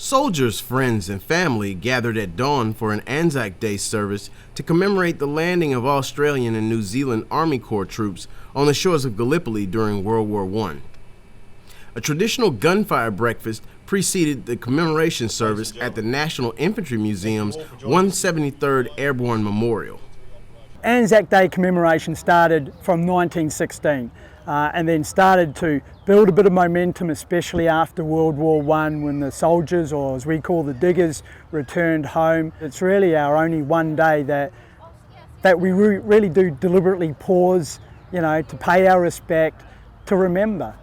Soldiers, friends, and family gathered at dawn for an ANZAC Day service to commemorate the landing of Australian and New Zealand Army Corps troops on the shores of Gallipoli during World War I. A traditional gunfire breakfast preceded the commemoration service at the National Infantry Museum's 173rd Airborne Memorial. ANZAC Day commemoration started from 1916 and then started to build a bit of momentum, especially after World War I, when the soldiers, or as we call the diggers, returned home. It's really our only one day that we really do deliberately pause, to pay our respect, to remember.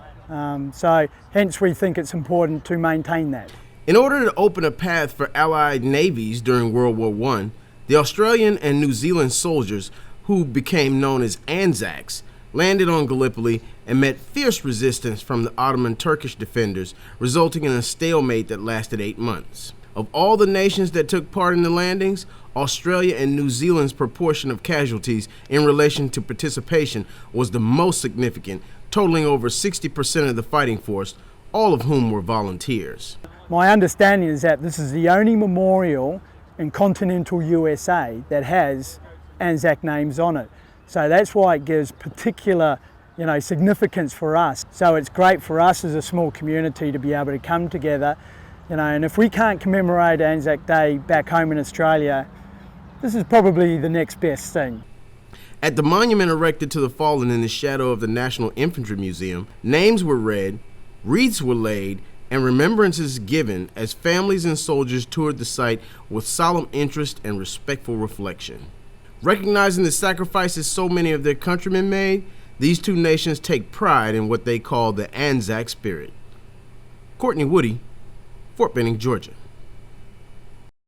So hence we think it's important to maintain that. In order to open a path for Allied navies during World War I, the Australian and New Zealand soldiers, who became known as ANZACs, landed on Gallipoli and met fierce resistance from the Ottoman Turkish defenders, resulting in a stalemate that lasted 8 months. Of all the nations that took part in the landings, Australia and New Zealand's proportion of casualties in relation to participation was the most significant, totaling over 60% of the fighting force, all of whom were volunteers. My understanding is that this is the only memorial in continental USA that has ANZAC names on it. So that's why it gives particular, significance for us. So it's great for us as a small community to be able to come together, and if we can't commemorate ANZAC Day back home in Australia, this is probably the next best thing. At the monument erected to the fallen in the shadow of the National Infantry Museum, names were read, wreaths were laid, and remembrances given as families and soldiers toured the site with solemn interest and respectful reflection. Recognizing the sacrifices so many of their countrymen made, these two nations take pride in what they call the ANZAC spirit. Courtney Woody, Fort Benning, Georgia.